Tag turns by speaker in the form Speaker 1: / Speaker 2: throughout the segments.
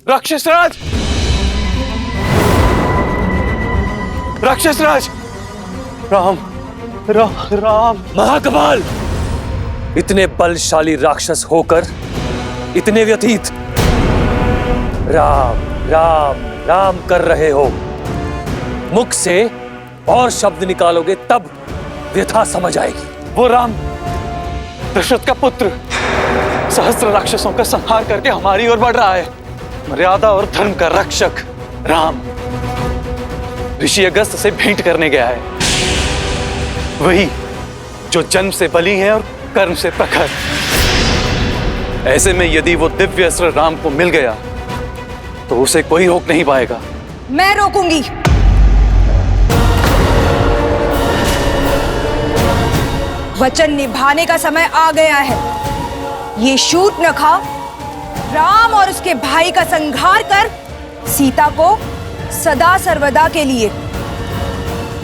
Speaker 1: राक्षस राज, राक्षस राज, राम राम राम।
Speaker 2: महाकपाल, इतने बलशाली राक्षस होकर इतने व्यतीत राम राम राम कर रहे हो। मुख से और शब्द निकालोगे तब व्यथा समझ आएगी।
Speaker 1: वो राम दशरथ का पुत्र सहस्त्र राक्षसों का संहार करके हमारी ओर बढ़ रहा है। मर्यादा और धर्म का रक्षक राम ऋषि अगस्त से भेंट करने गया है, वही जो जन्म से बली है और कर्म से प्रखर। ऐसे में यदि वो दिव्य अस्त्र राम को मिल गया तो उसे कोई रोक नहीं पाएगा।
Speaker 3: मैं रोकूंगी। वचन निभाने का समय आ गया है। ये शूर्पणखा राम और उसके भाई का संहार कर सीता को सदा सर्वदा के लिए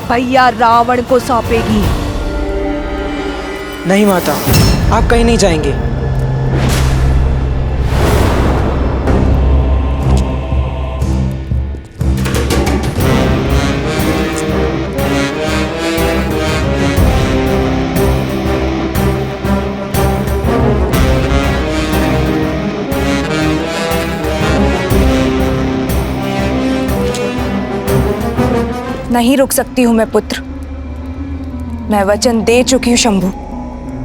Speaker 3: भैया रावण को सौंपेगी।
Speaker 4: नहीं माता, आप कहीं नहीं जाएंगे।
Speaker 3: नहीं रुक सकती हूं मैं पुत्र। मैं वचन दे चुकी हूं शंभू।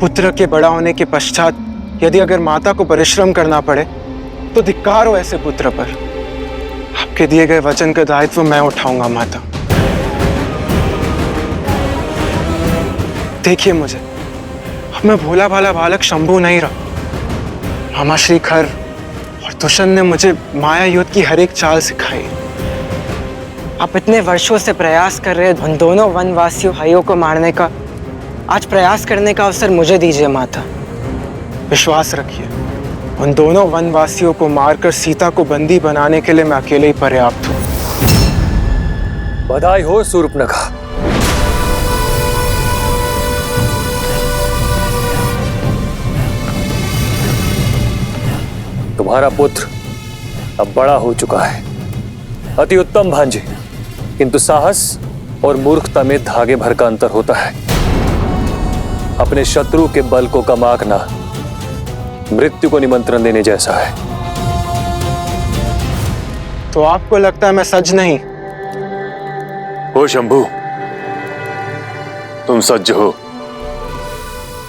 Speaker 4: पुत्र के बड़ा होने के पश्चात यदि अगर माता को परिश्रम करना पड़े तो धिक्कार हो ऐसे पुत्र पर। आपके दिए गए वचन का दायित्व मैं उठाऊंगा माता। देखिए मुझे, अब मैं भोला भाला बालक शंभू नहीं रहा। मामा श्री खर और दुष्यंत ने मुझे माया युद्ध की हर एक चाल सिखाई। आप इतने वर्षों से प्रयास कर रहे उन दोनों वनवासियों भाइयों को मारने का आज प्रयास करने का अवसर मुझे दीजिए माता। विश्वास रखिए, उन दोनों वनवासियों को मारकर सीता को बंदी बनाने के लिए मैं अकेले ही पर्याप्त हूं।
Speaker 2: बधाई हो शूर्पणखा। तुम्हारा पुत्र अब बड़ा हो चुका है। अति उत्तम भांजे, किंतु साहस और मूर्खता में धागे भर का अंतर होता है। अपने शत्रु के बल को कम आंकना मृत्यु को निमंत्रण देने जैसा है।
Speaker 4: तो आपको लगता है मैं सज नहीं?
Speaker 5: हो शंभू, तुम सज्ज हो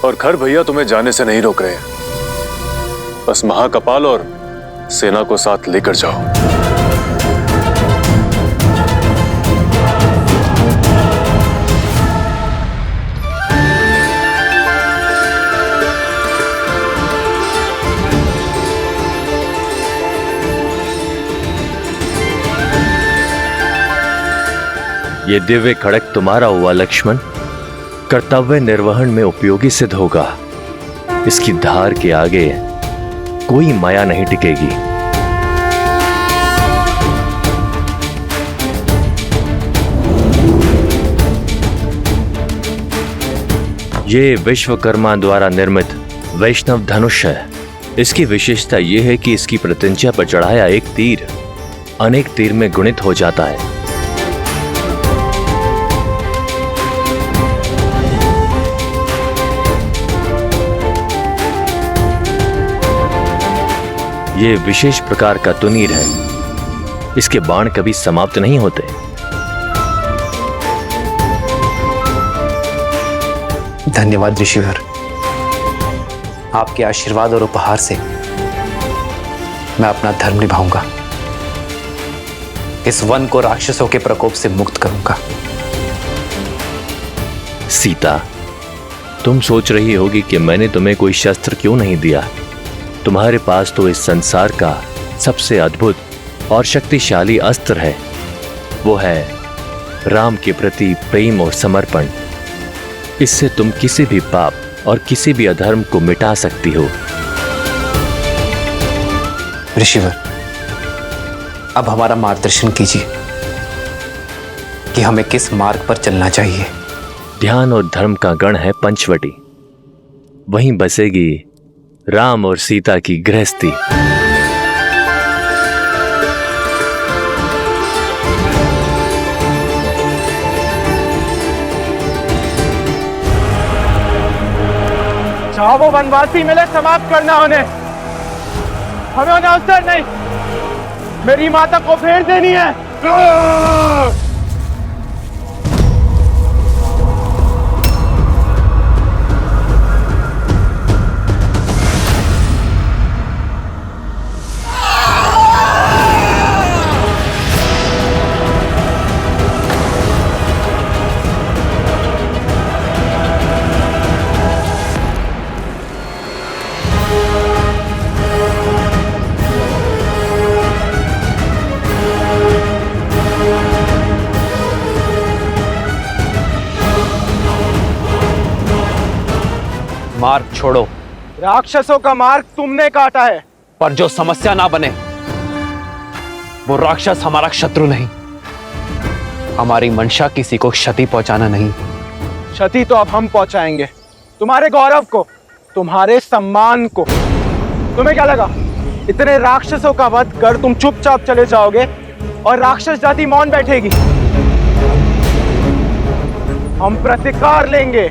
Speaker 5: और खर भैया तुम्हें जाने से नहीं रोक रहे। बस महाकपाल और सेना को साथ लेकर जाओ।
Speaker 6: ये दिव्य खड़क तुम्हारा हुआ लक्ष्मण, कर्तव्य निर्वहन में उपयोगी सिद्ध होगा। इसकी धार के आगे कोई माया नहीं टिकेगी। ये विश्वकर्मा द्वारा निर्मित वैष्णव धनुष है। इसकी विशेषता यह है कि इसकी प्रत्यंचा पर चढ़ाया एक तीर अनेक तीर में गुणित हो जाता है। ये विशेष प्रकार का तुनीर है। इसके बाण कभी समाप्त नहीं होते।
Speaker 7: धन्यवाद ऋषिवर, आपके आशीर्वाद और उपहार से मैं अपना धर्म निभाऊंगा। इस वन को राक्षसों के प्रकोप से मुक्त करूंगा।
Speaker 6: सीता, तुम सोच रही होगी कि मैंने तुम्हें कोई शस्त्र क्यों नहीं दिया। तुम्हारे पास तो इस संसार का सबसे अद्भुत और शक्तिशाली अस्त्र है। वो है राम के प्रति प्रेम और समर्पण। इससे तुम किसी भी पाप और किसी भी अधर्म को मिटा सकती हो।
Speaker 7: ऋषिवर, अब हमारा मार्गदर्शन कीजिए कि हमें किस मार्ग पर चलना चाहिए।
Speaker 6: ध्यान और धर्म का गण है पंचवटी। वहीं बसेगी राम और सीता की गृहस्थी।
Speaker 4: जहाँ वो वनवासी मिले समाप्त करना उन्हें। हमें उन्हें अवसर नहीं, मेरी माता को फेर देनी है।
Speaker 7: मार्ग छोड़ो।
Speaker 4: राक्षसों का मार्ग तुमने काटा है,
Speaker 7: पर जो समस्या ना बने वो राक्षस हमारा शत्रु नहीं। हमारी मंशा किसी को क्षति पहुंचाना नहीं।
Speaker 4: क्षति तो अब हम पहुंचाएंगे, तुम्हारे गौरव को, तुम्हारे सम्मान को। तुम्हें क्या लगा इतने राक्षसों का वध कर तुम चुपचाप चले जाओगे और राक्षस जाति मौन बैठेगी? हम प्रतिकार लेंगे।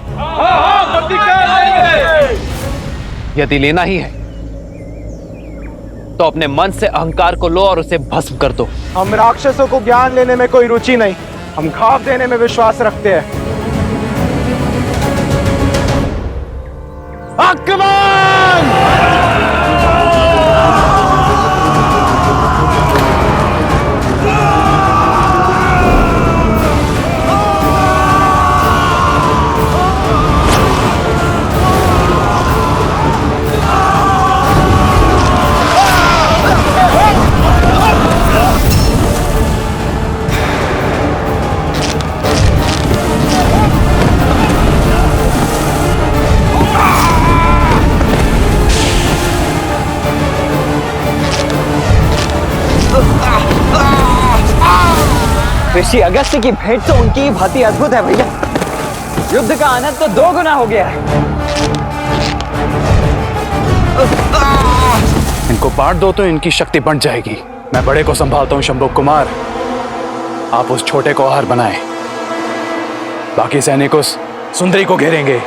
Speaker 7: यदि लेना ही है तो अपने मन से अहंकार को लो और उसे भस्म कर दो।
Speaker 4: हम राक्षसों को ज्ञान लेने में कोई रुचि नहीं, हम घाव देने में विश्वास रखते हैं। आक्रमण!
Speaker 8: ऋषि अगस्त्य की भेंट तो उनकी ही भांति अद्भुत है भैया। युद्ध का आनंद तो 2 गुना हो गया है।
Speaker 9: इनको बांट दो तो इनकी शक्ति बढ़ जाएगी। मैं बड़े को संभालता हूं शंभु कुमार, आप उस छोटे को आहार बनाएं। बाकी सैनिक उस सुंदरी को घेरेंगे।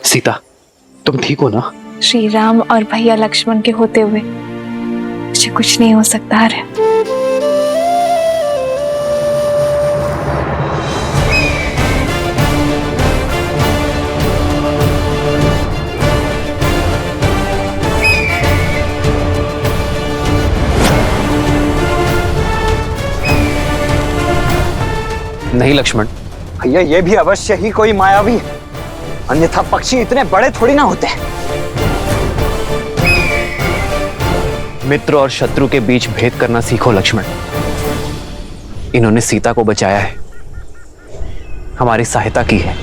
Speaker 7: सीता, तुम ठीक हो ना?
Speaker 10: श्री राम और भैया लक्ष्मण के होते हुए मुझे कुछ नहीं हो सकता है।
Speaker 7: नहीं लक्ष्मण,
Speaker 8: भैया ये भी अवश्य ही कोई मायावी है, अन्यथा पक्षी इतने बड़े थोड़ी ना होते।
Speaker 7: मित्र और शत्रु के बीच भेद करना सीखो लक्ष्मण। इन्होंने सीता को बचाया है, हमारी सहायता की है।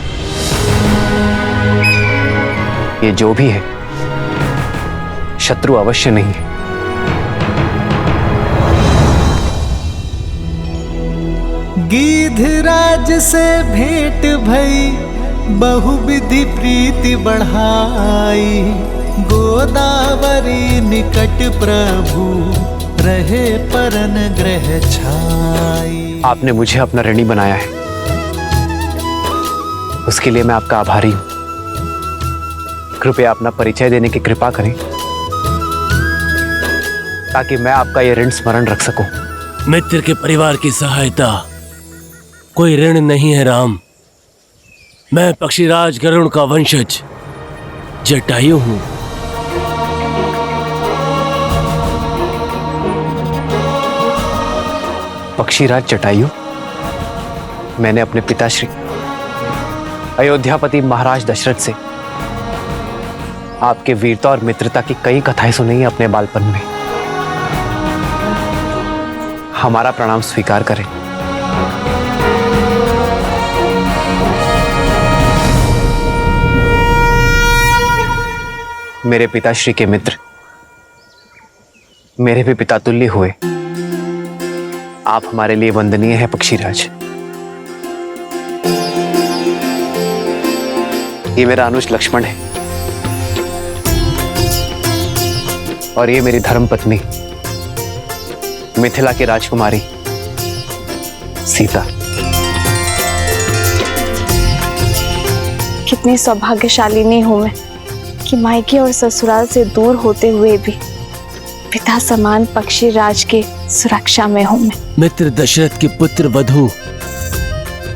Speaker 7: ये जो भी है शत्रु अवश्य नहीं है।
Speaker 11: गिद्धराज से भेंट भई बहुविधि प्रीति बढ़ाई, गोदावरी निकट प्रभु रहे परन ग्रह छाई।
Speaker 7: आपने मुझे अपना ऋणी बनाया है, उसके लिए मैं आपका आभारी हूं। कृपया अपना परिचय देने की कृपा करें ताकि मैं आपका यह ऋण स्मरण रख सकूं।
Speaker 6: मित्र के परिवार की सहायता कोई ऋण नहीं है राम। मैं पक्षीराज गरुड़ का वंशज जटायु हूं।
Speaker 7: पक्षीराज जटायु? मैंने अपने पिताश्री अयोध्यापति महाराज दशरथ से आपके वीरता और मित्रता की कई कथाएं सुनी हैं अपने बालपन में। हमारा प्रणाम स्वीकार करें। मेरे पिताश्री के मित्र मेरे भी पिता तुल्य हुए। आप हमारे लिए वंदनीय हैं पक्षीराज। ये मेरा अनुज लक्ष्मण है और ये मेरी धर्मपत्नी मिथिला की राजकुमारी सीता।
Speaker 10: कितनी सौभाग्यशालिनी हूं मैं कि मायके और ससुराल से दूर होते हुए भी पिता समान पक्षीराज के सुरक्षा में हूं मैं।
Speaker 6: मित्र दशरथ की पुत्र वधु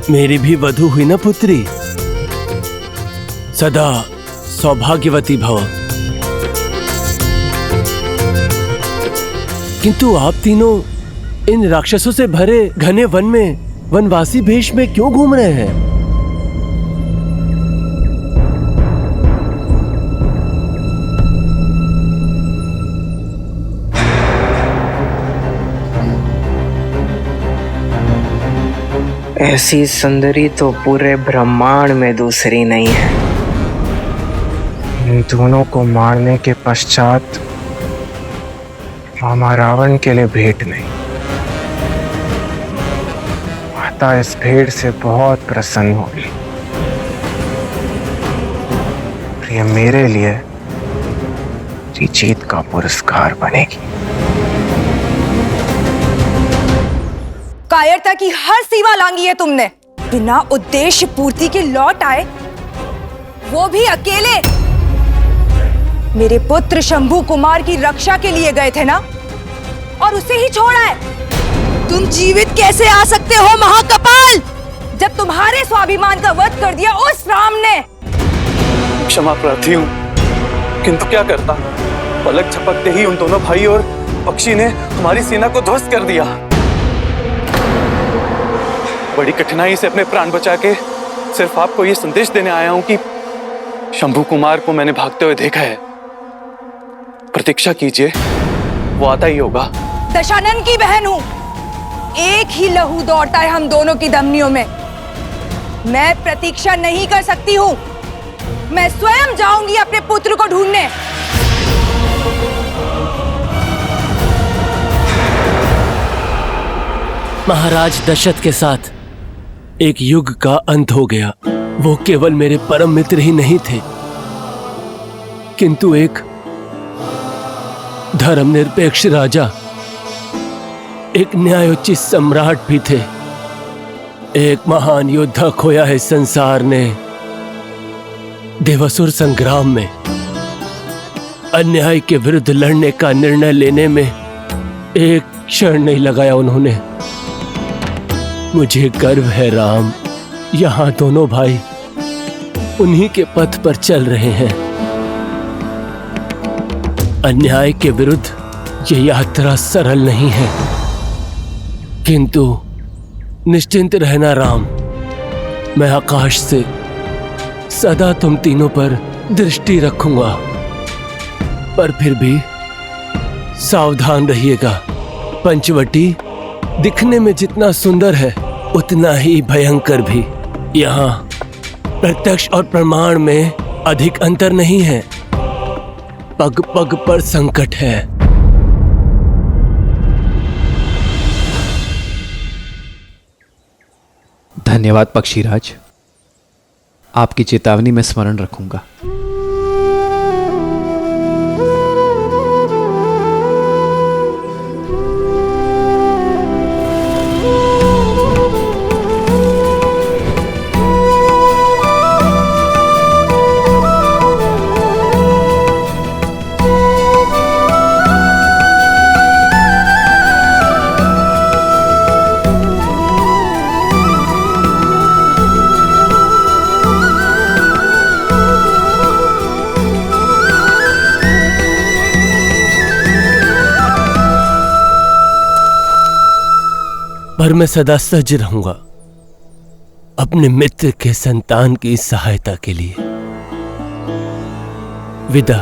Speaker 6: मेरी भी वधु हुई ना पुत्री। सदा सौभाग्यवती भव। किंतु आप तीनों इन राक्षसों से भरे घने वन में वनवासी भेष में क्यों घूम रहे हैं?
Speaker 4: ऐसी सुंदरी तो पूरे ब्रह्मांड में दूसरी नहीं है। इन दोनों को मारने के पश्चात मामा रावण के लिए भेंट नहीं। माता इस भेंट से बहुत प्रसन्न होगी। ये मेरे लिए जीत का पुरस्कार बनेगी।
Speaker 3: कायरता की हर सीमा लांगी है तुमने। बिना उद्देश्य पूर्ति के लौट आए, वो भी अकेले। मेरे पुत्र शंभू कुमार की रक्षा के लिए गए थे ना, और उसे ही छोड़ा है। तुम जीवित कैसे आ सकते हो महाकपाल, जब तुम्हारे स्वाभिमान का वध कर दिया उस राम ने।
Speaker 1: क्षमा प्रार्थी हूं, किंतु क्या करता। पलक झपकते ही उन दोनों भाई और पक्षी ने हमारी सेना को ध्वस्त कर दिया। बड़ी कठिनाई से अपने प्राण बचा के सिर्फ आपको ये संदेश देने आया हूं कि शंभू कुमार को मैंने भागते हुए देखा है। प्रतीक्षा कीजिए, वो आता ही होगा।
Speaker 3: दशानन की बहन हूं, एक ही लहू दौड़ता है हम दोनों की धमनियों में। मैं प्रतीक्षा नहीं कर सकती हूं। मैं स्वयं जाऊंगी अपने पुत्र को ढूंढने।
Speaker 6: महाराज दशरथ के साथ एक युग का अंत हो गया। वो केवल मेरे परम मित्र ही नहीं थे, किंतु एक धर्मनिरपेक्ष राजा, एक न्यायोचित सम्राट भी थे। एक महान योद्धा खोया है संसार ने देवासुर संग्राम में। अन्याय के विरुद्ध लड़ने का निर्णय लेने में एक क्षण नहीं लगाया उन्होंने। मुझे गर्व है राम, यहाँ दोनों भाई उन्हीं के पथ पर चल रहे हैं। अन्याय के विरुद्ध ये यात्रा सरल नहीं है, किंतु निश्चिंत रहना राम, मैं आकाश से सदा तुम तीनों पर दृष्टि रखूंगा। पर फिर भी
Speaker 12: सावधान रहिएगा। पंचवटी दिखने में जितना सुंदर है उतना ही भयंकर भी। यहाँ प्रत्यक्ष और प्रमाण में अधिक अंतर नहीं है, पग पग पर संकट है।
Speaker 7: धन्यवाद पक्षीराज, आपकी चेतावनी मैं स्मरण रखूंगा।
Speaker 12: पर मैं सदा सज्ज रहूंगा अपने मित्र के संतान की सहायता के लिए। विदा।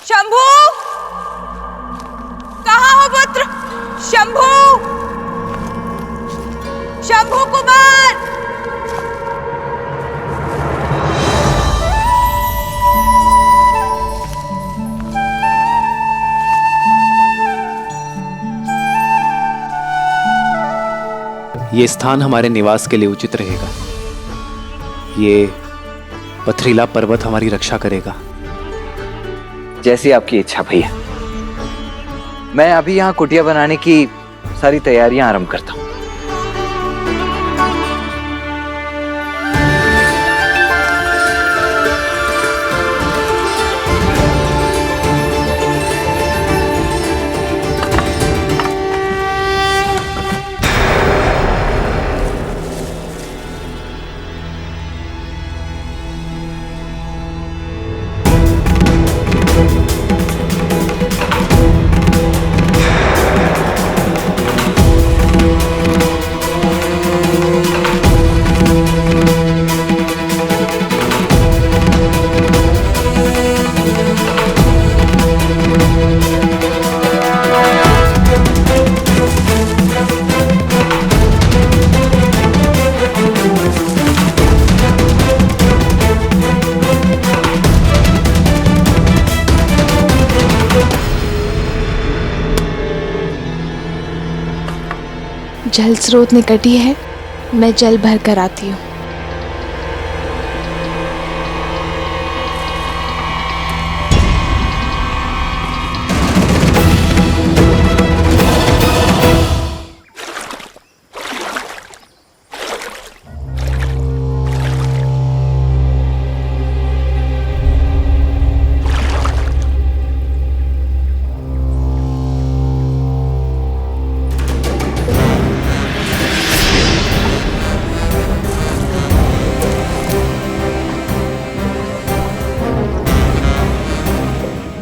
Speaker 3: शंभू, कहाँ हो पुत्र? शंभू, शंभू कुमार।
Speaker 7: ये स्थान हमारे निवास के लिए उचित रहेगा। ये पथरीला पर्वत हमारी रक्षा करेगा।
Speaker 8: जैसी आपकी इच्छा भैया। मैं अभी यहाँ कुटिया बनाने की सारी तैयारियां आरंभ करता हूँ।
Speaker 10: जल स्रोत निकट ही है, मैं जल भर कर आती हूँ।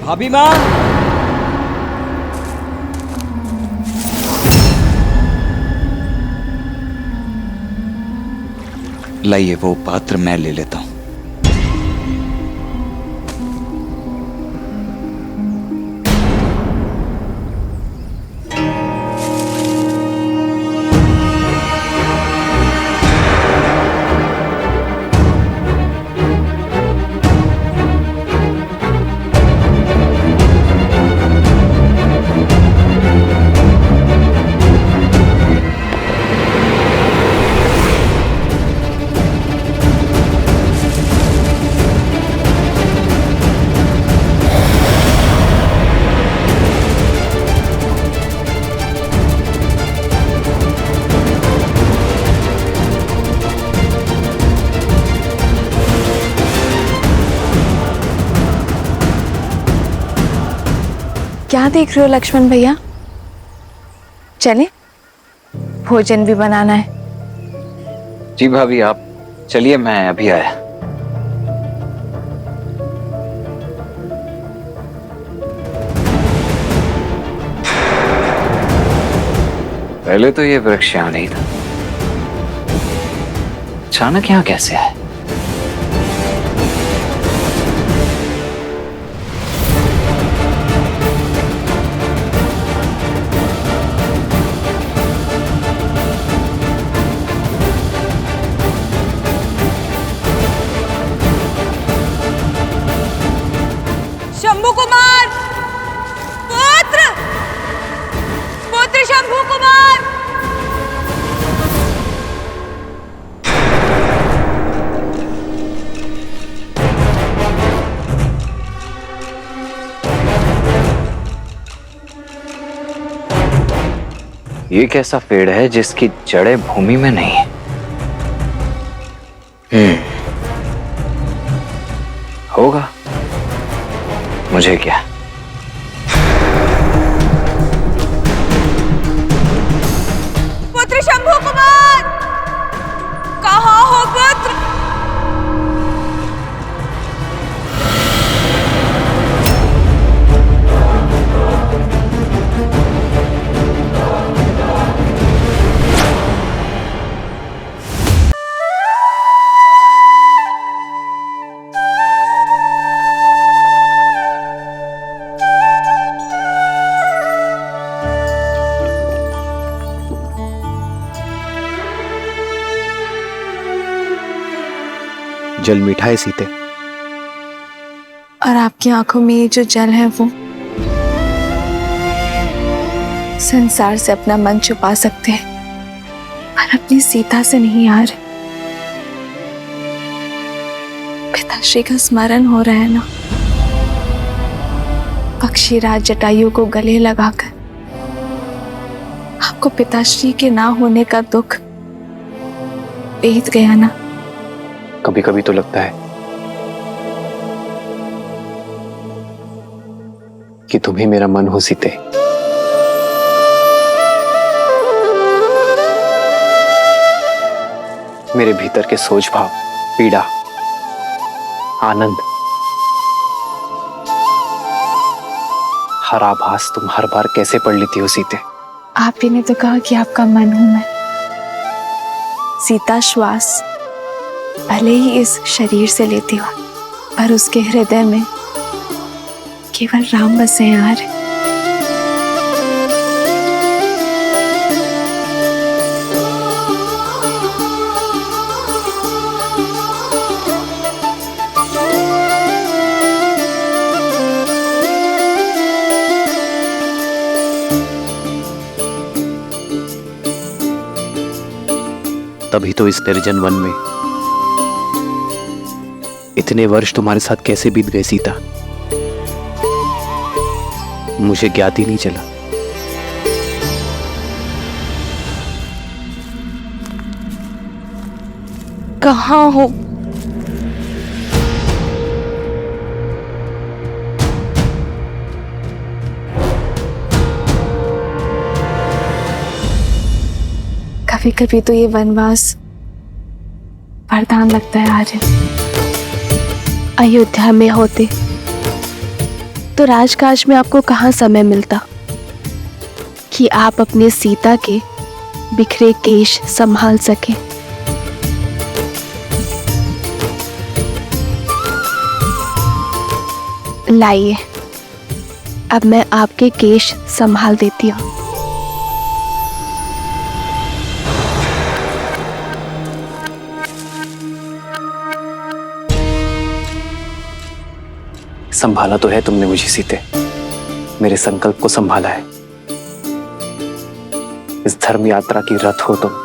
Speaker 8: भाभी माँ, लाइए वो पात्र मैं ले लेता हूँ।
Speaker 10: क्या देख रहे हो लक्ष्मण भैया? चले, भोजन भी बनाना है।
Speaker 8: जी भाभी, आप चलिए, मैं अभी आया। पहले तो ये वृक्ष यहाँ नहीं था, अचानक यहाँ कैसे आया?
Speaker 3: शंभू कुमार, पुत्र पुत्र शंभू कुमार।
Speaker 8: ये कैसा पेड़ है जिसकी जड़ें भूमि में नहीं है? होगा, मुझे क्या।
Speaker 3: पुत्र शंभू कुमार, कहाँ हो पुत्र?
Speaker 7: जल मीठा है सीते,
Speaker 10: और आपकी आंखों में ये जो जल है वो संसार से अपना मन छुपा सकते हैं, पर अपनी सीता से नहीं यार। पिताश्री का स्मरण हो रहा है ना, पक्षीराज जटायु को गले लगाकर आपको पिताश्री के ना होने का दुख बीत गया ना।
Speaker 7: कभी कभी तो लगता है कि तुम ही मेरा मन हो सीते। मेरे भीतर के सोच भाव, पीड़ा, आनंद, हर आभास तुम हर बार कैसे पढ़ लेती हो सीते?
Speaker 10: आप ही ने तो कहा कि आपका मन हूं मैं। सीता श्वास भले ही इस शरीर से लेती हो, पर उसके हृदय में केवल राम बसे हैं यार।
Speaker 7: तभी तो इस निर्जन वन में इतने वर्ष तुम्हारे साथ कैसे बीत गए सीता, मुझे ज्ञात ही नहीं चला।
Speaker 10: कहाँ हो? कभी कभी तो ये वनवास वरदान लगता है आर्य। अयोध्या में होते तो राजकाज में आपको कहाँ समय मिलता कि आप अपने सीता के बिखरे केश संभाल सके। लाइए, अब मैं आपके केश संभाल देती हूँ।
Speaker 7: संभाला तो है तुमने मुझे सीते, मेरे संकल्प को संभाला है। इस धर्म यात्रा की रथ हो तुम।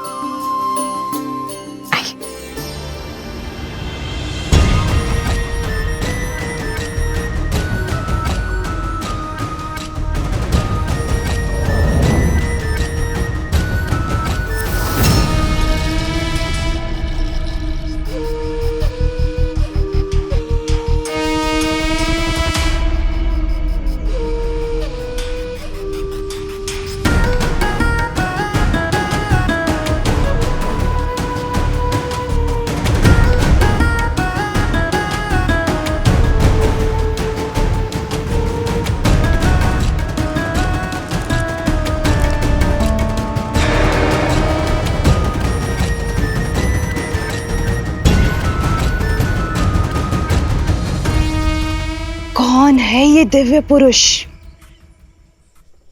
Speaker 3: कौन है ये दिव्य पुरुष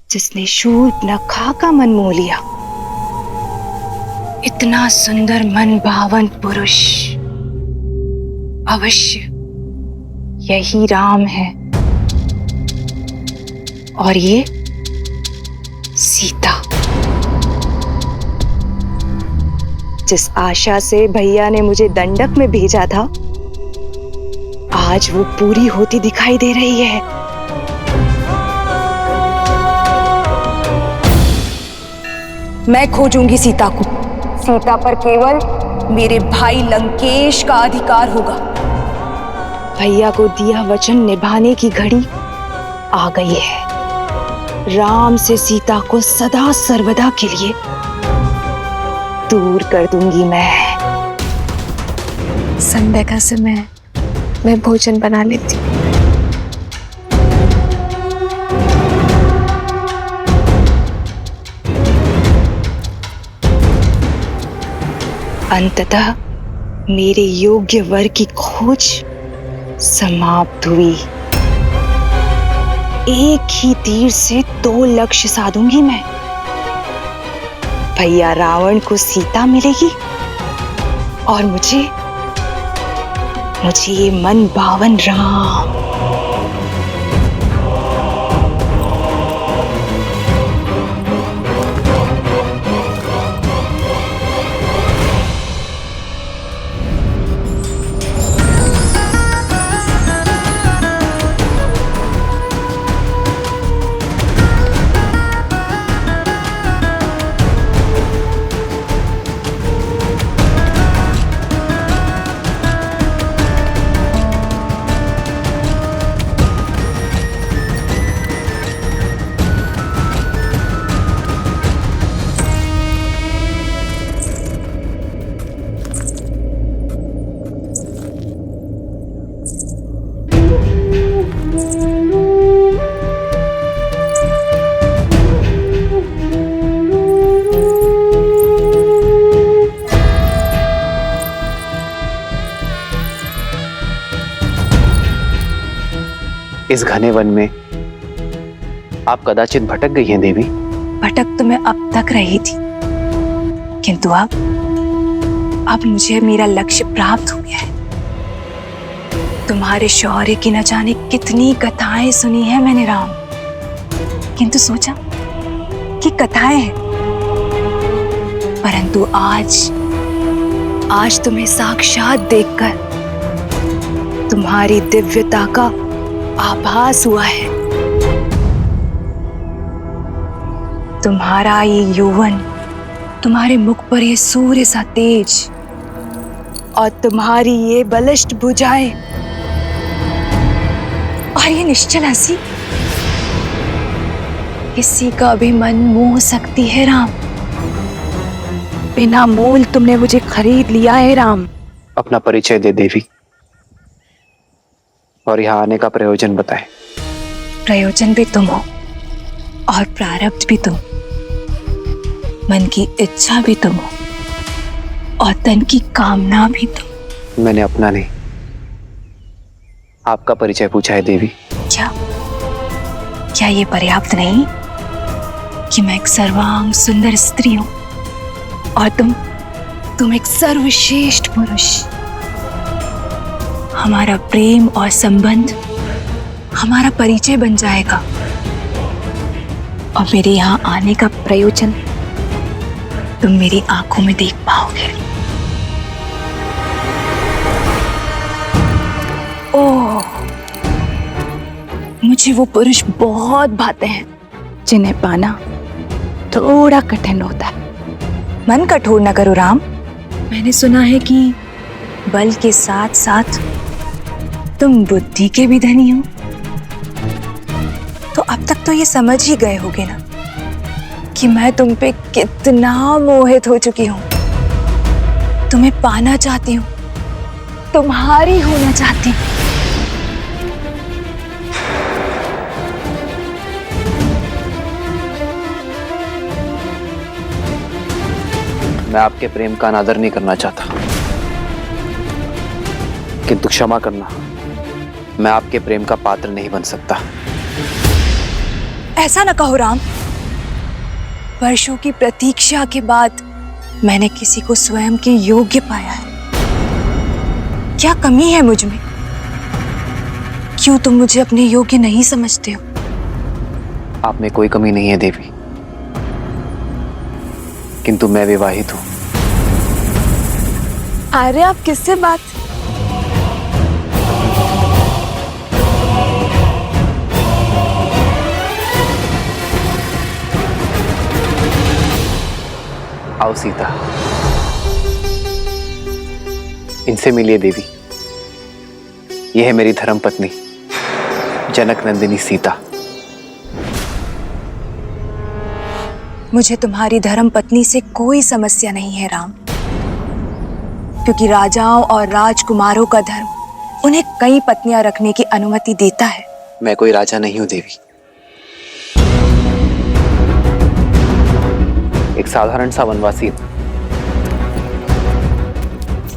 Speaker 3: जिसने शूर्पणखा का मन मोह लिया? इतना सुंदर मन भावन पुरुष अवश्य यही राम है, और ये सीता। जिस आशा से भैया ने मुझे दंडक में भेजा था, आज वो पूरी होती दिखाई दे रही है। मैं खोजूंगी सीता को। सीता पर केवल मेरे भाई लंकेश का अधिकार होगा। भैया को दिया वचन निभाने की घड़ी आ गई है। राम से सीता को सदा सर्वदा के लिए दूर कर दूंगी मैं।
Speaker 10: संध्या का समय मैं भोजन बना लेती हूँ।
Speaker 3: अंततः मेरे योग्य वर की खोज समाप्त हुई। एक ही तीर से 2 लक्ष्य साधूंगी मैं। भैया रावण को सीता मिलेगी और मुझे ये मन भावन राम।
Speaker 7: इस घने वन में आप कदाचित भटक गई हैं देवी।
Speaker 3: भटक तो मैं अब तक रही थी, किंतु अब मुझे मेरा लक्ष्य प्राप्त हो गया है। तुम्हारे शौर्य की न जाने कितनी कथाएं सुनी है मैंने राम, किंतु सोचा कि कथाएं हैं, परंतु आज तुम्हें साक्षात देखकर तुम्हारी दिव्यता का आभास हुआ है। तुम्हारा ये यौवन, तुम्हारे मुख पर ये सूर्य सा तेज और तुम्हारी ये बलिष्ठ भुजाएं और ये निश्चल हंसी किसी का भी मन मोह सकती है राम। बिना मोल तुमने मुझे खरीद लिया है राम।
Speaker 7: अपना परिचय दे देवी और यहाँ आने का प्रयोजन बताएं।
Speaker 3: प्रयोजन भी तुम हो और प्रारब्ध भी तुम, मन की इच्छा भी तुम हो और तन की कामना भी तुम।
Speaker 7: मैंने अपना नहीं, आपका परिचय पूछा है देवी।
Speaker 3: क्या ये पर्याप्त नहीं कि मैं एक सर्वांग सुंदर स्त्री हूं और तुम एक सर्वश्रेष्ठ पुरुष? हमारा प्रेम और संबंध हमारा परिचय बन जाएगा और मेरे यहाँ आने का प्रयोजन तुम मेरी आंखों में देख पाओगे। ओह, मुझे वो पुरुष बहुत भाते हैं जिन्हें पाना थोड़ा कठिन होता है। मन कठोर न करो राम। मैंने सुना है कि बल के साथ साथ तुम बुद्धि के भी धनी हो, तो अब तक तो ये समझ ही गए होगे ना कि मैं तुम पे कितना मोहित हो चुकी हूं। तुम्हें पाना चाहती हूं, तुम्हारी होना चाहती हूं।
Speaker 7: मैं आपके प्रेम का अनादर नहीं करना चाहता, किंतु क्षमा करना, मैं आपके प्रेम का पात्र नहीं बन सकता।
Speaker 3: ऐसा न कहो राम। वर्षों की प्रतीक्षा के बाद मैंने किसी को स्वयं के योग्य पाया है। क्या कमी है मुझ में? क्यों तुम मुझे अपने योग्य नहीं समझते हो?
Speaker 7: आप में कोई कमी नहीं है देवी, किंतु मैं विवाहित हूं।
Speaker 10: आर्य, आप किससे बात?
Speaker 7: आओ सीता, इनसे मिलिए देवी। यह है मेरी धर्म पत्नी जनक नंदिनी सीता।
Speaker 3: मुझे तुम्हारी धर्म पत्नी से कोई समस्या नहीं है राम, क्योंकि राजाओं और राजकुमारों का धर्म उन्हें कई पत्नियां रखने की अनुमति देता है।
Speaker 7: मैं कोई राजा नहीं हूं देवी, एक साधारण सा वनवासी हूं।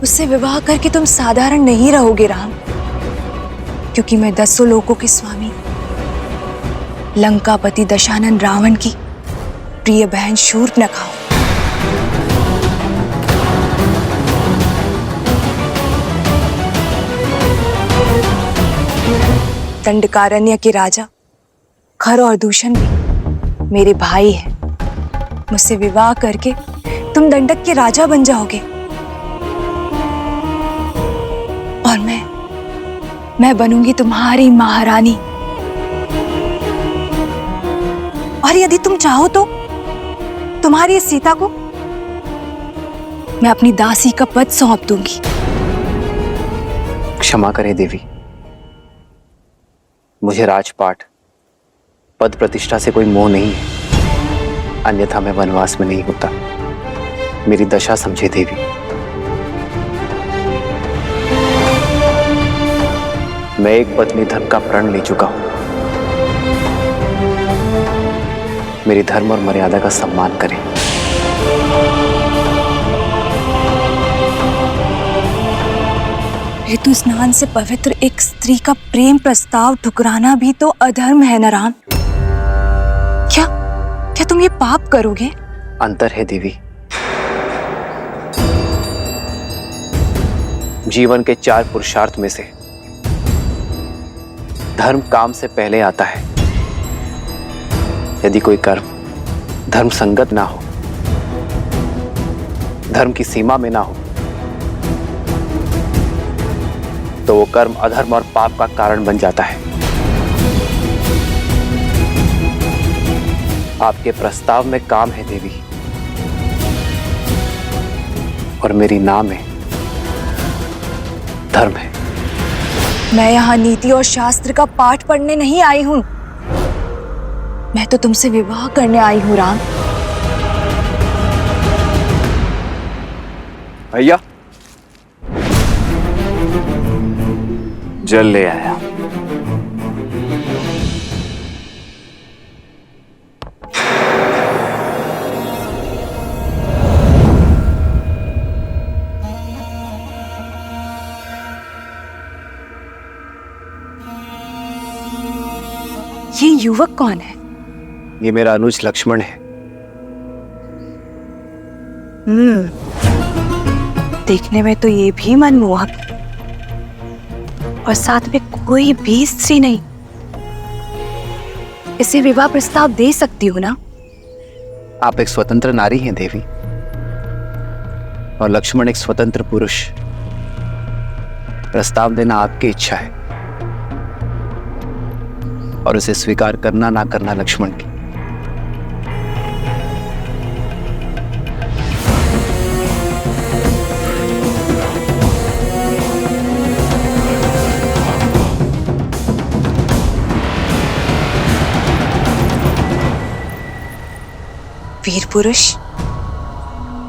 Speaker 3: उससे विवाह करके तुम साधारण नहीं रहोगे राम, क्योंकि मैं 10 लोकों के स्वामी लंकापति दशानन रावण की प्रिय बहन शूर्पणखा हूं। दंडकारण्य के राजा खर और दूषण भी मेरे भाई हैं। मुझसे विवाह करके तुम दंडक के राजा बन जाओगे और मैं बनूंगी तुम्हारी महारानी। और यदि तुम चाहो तो तुम्हारी इस सीता को मैं अपनी दासी का पद सौंप दूंगी।
Speaker 7: क्षमा करें देवी, मुझे राजपाट पद प्रतिष्ठा से कोई मोह नहीं है, अन्यथा मैं वनवास में नहीं होता। मेरी दशा समझे देवी। मैं एक पत्नी धर्म का प्रण ले चुका हूं। मेरी धर्म और मर्यादा का सम्मान करें।
Speaker 3: ऋतु स्नान से पवित्र एक स्त्री का प्रेम प्रस्ताव ठुकराना भी तो अधर्म है न राम? क्या तुम ये पाप करोगे?
Speaker 7: अंतर है देवी। जीवन के 4 पुरुषार्थ में से धर्म काम से पहले आता है। यदि कोई कर्म धर्म संगत ना हो, धर्म की सीमा में ना हो, तो वो कर्म अधर्म और पाप का कारण बन जाता है। आपके प्रस्ताव में काम है देवी, और मेरी नाम है धर्म है।
Speaker 3: मैं यहाँ नीति और शास्त्र का पाठ पढ़ने नहीं आई हूं, मैं तो तुमसे विवाह करने आई हूं राम।
Speaker 7: भैया, जल ले आया।
Speaker 3: ये युवक कौन है?
Speaker 7: ये मेरा अनुज लक्ष्मण है।
Speaker 3: देखने में तो ये भी मनमोहक, और साथ में कोई भी स्त्री नहीं। इसे विवाह प्रस्ताव दे सकती हूँ ना?
Speaker 7: आप एक स्वतंत्र नारी हैं देवी, और लक्ष्मण एक स्वतंत्र पुरुष। प्रस्ताव देना आपकी इच्छा है, और उसे स्वीकार करना ना करना लक्ष्मण की।
Speaker 3: वीर पुरुष,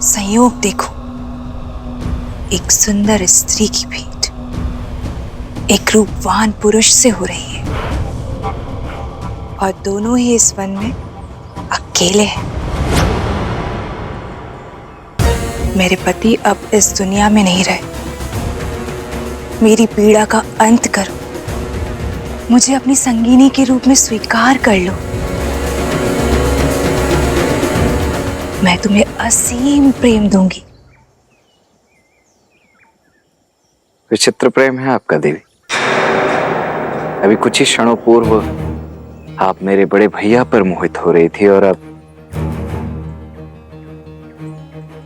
Speaker 3: संयोग देखो, एक सुंदर स्त्री की भेंट एक रूपवान पुरुष से हो रही है, और दोनों ही इस वन में अकेले हैं। मेरे पति अब इस दुनिया में नहीं रहे। मेरी पीड़ा का अंत करो
Speaker 10: मुझे अपनी संगीनी के रूप में स्वीकार कर लो। मैं तुम्हें असीम प्रेम दूंगी।
Speaker 8: विचित्र प्रेम है आपका देवी। अभी कुछ ही क्षणों पूर्व आप मेरे बड़े भैया पर मोहित हो रही थी और अब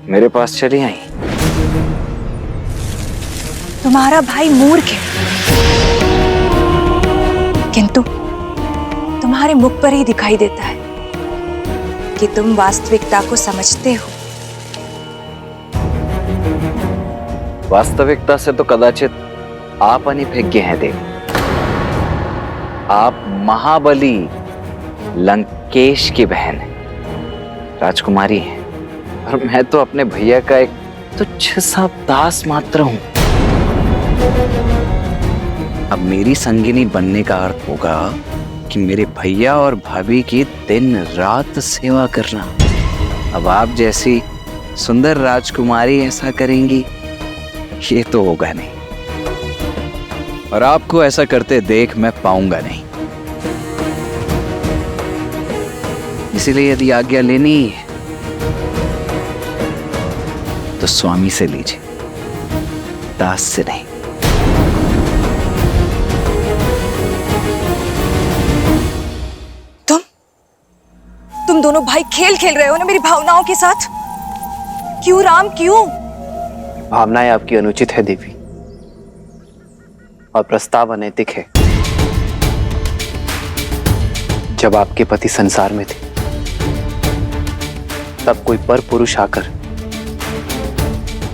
Speaker 8: मेरे पास चली आई।
Speaker 10: तुम्हारा भाई मूर्ख है, किंतु तुम्हारे मुख पर ही दिखाई देता है कि तुम वास्तविकता को समझते हो।
Speaker 8: वास्तविकता से तो कदाचित आप अनिभिज्ञ हैं देवी। आप महाबली लंकेश की बहन हैं, राजकुमारी हैं, और मैं तो अपने भैया का एक तुच्छ सा दास मात्र हूं। अब मेरी संगिनी बनने का अर्थ होगा कि मेरे भैया और भाभी की दिन रात सेवा करना। अब आप जैसी सुंदर राजकुमारी ऐसा करेंगी, ये तो होगा नहीं, और आपको ऐसा करते देख मैं पाऊंगा नहीं। इसलिए यदि आज्ञा लेनी है तो स्वामी से लीजिए, दास से नहीं।
Speaker 3: तुम दोनों भाई खेल खेल रहे हो ना मेरी भावनाओं के साथ। क्यों राम, क्यों?
Speaker 7: भावनाएं आपकी अनुचित है देवी, और प्रस्ताव अनैतिक है। जब आपके पति संसार में थे तब कोई पर पुरुष आकर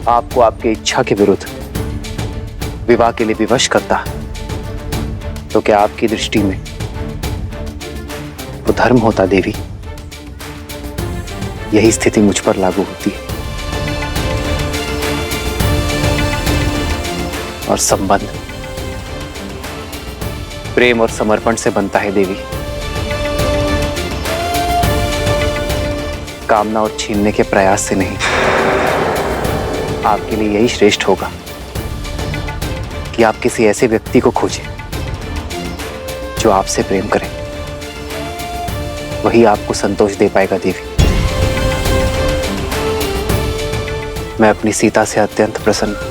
Speaker 7: आपको आपके इच्छा के विरुद्ध विवाह के लिए विवश करता, तो क्या आपकी दृष्टि में वो धर्म होता देवी? यही स्थिति मुझ पर लागू होती है। और संबंध प्रेम और समर्पण से बनता है देवी, कामना और छीनने के प्रयास से नहीं। आपके लिए यही श्रेष्ठ होगा कि आप किसी ऐसे व्यक्ति को खोजें जो आपसे प्रेम करे। वही आपको संतोष दे पाएगा देवी। मैं अपनी सीता से अत्यंत प्रसन्न हूं।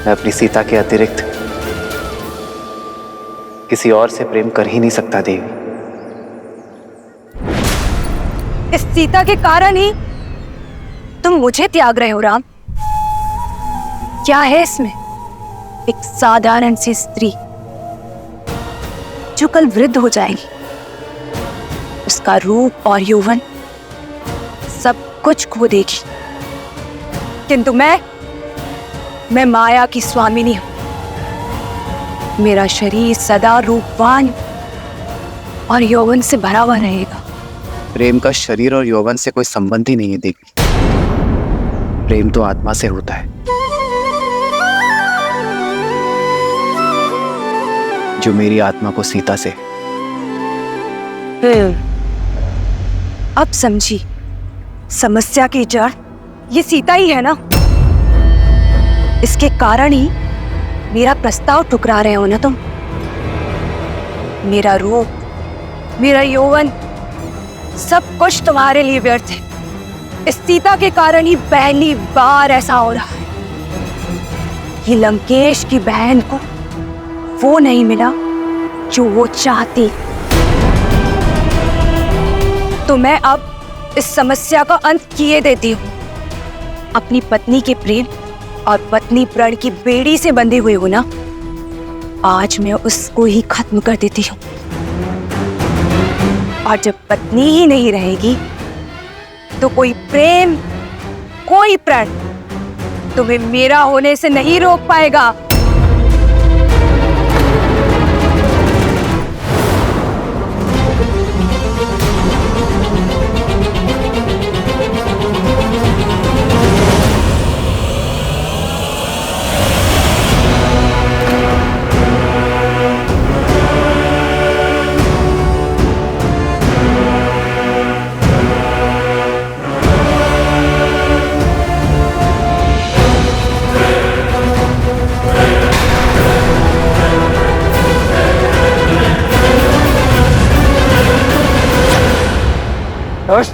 Speaker 7: मैं अपनी सीता के अतिरिक्त किसी और से प्रेम कर ही नहीं सकता देवी।
Speaker 3: इस सीता के कारण ही तुम मुझे त्याग रहे हो राम। क्या है इसमें? एक साधारण सी स्त्री जो कल वृद्ध हो जाएगी, उसका रूप और यौवन सब कुछ खो देगी, किंतु मैं माया की स्वामिनी हूं। मेरा शरीर सदा रूपवान और यौवन से भरा हुआ रहेगा।
Speaker 7: प्रेम का शरीर और यौवन से कोई संबंध ही नहीं है देवी। प्रेम तो आत्मा से होता है, जो मेरी आत्मा को सीता से।
Speaker 3: अब समझी समस्या की जड़ ये सीता ही है ना। इसके कारण ही मेरा प्रस्ताव ठुकरा रहे हो ना तुम। मेरा रूप, मेरा यौवन सब कुछ तुम्हारे लिए व्यर्थ है। इस सीता के कारण ही पहली बार ऐसा हो रहा है कि लंकेश की बहन को वो नहीं मिला जो वो चाहती। तो मैं अब इस समस्या का अंत किए देती हूँ। अपनी पत्नी के प्रेम और पत्नी प्रण की बेड़ी से बंधे हुए हो ना, आज मैं उसको ही खत्म कर देती हूँ। और जब पत्नी ही नहीं रहेगी तो कोई प्रेम, कोई प्रण तुम्हें मेरा होने से नहीं रोक पाएगा।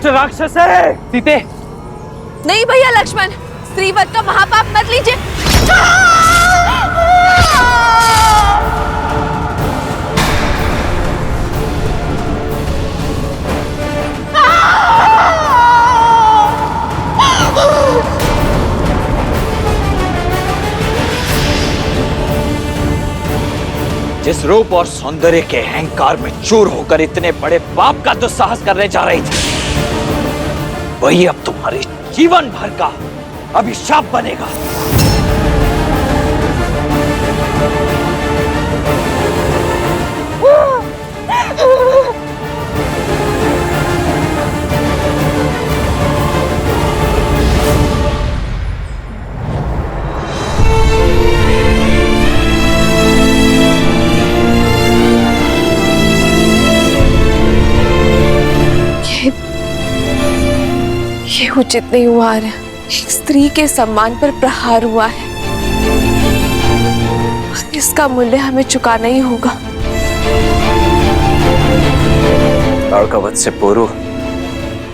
Speaker 1: दुष्ट राक्षस है।
Speaker 7: सीते,
Speaker 10: नहीं भैया लक्ष्मण, स्त्रीवध का महापाप मत लीजिए।
Speaker 13: जिस रूप और सौंदर्य के अहंकार में चूर होकर इतने बड़े पाप का दुस्साहस करने जा रही थी, वही अब तुम्हारे जीवन भर का अभिशाप बनेगा।
Speaker 10: ये उचित नहीं हुआ है। एक स्त्री के सम्मान पर प्रहार हुआ है, इसका मूल्य हमें चुकाना ही होगा।
Speaker 13: ताड़कावध से पूर्व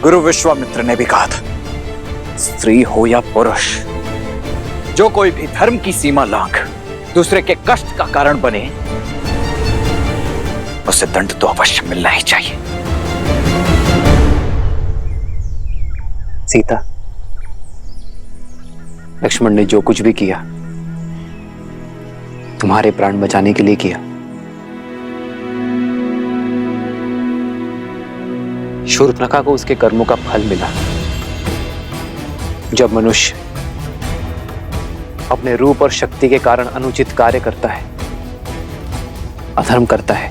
Speaker 13: गुरु विश्वामित्र ने भी कहा था, स्त्री हो या पुरुष, जो कोई भी धर्म की सीमा लांघ दूसरे के कष्ट का कारण बने, उसे दंड तो अवश्य मिलना ही चाहिए।
Speaker 7: सीता, लक्ष्मण ने जो कुछ भी किया तुम्हारे प्राण बचाने के लिए किया। शूर्पणखा को उसके कर्मों का फल मिला। जब मनुष्य अपने रूप और शक्ति के कारण अनुचित कार्य करता है, अधर्म करता है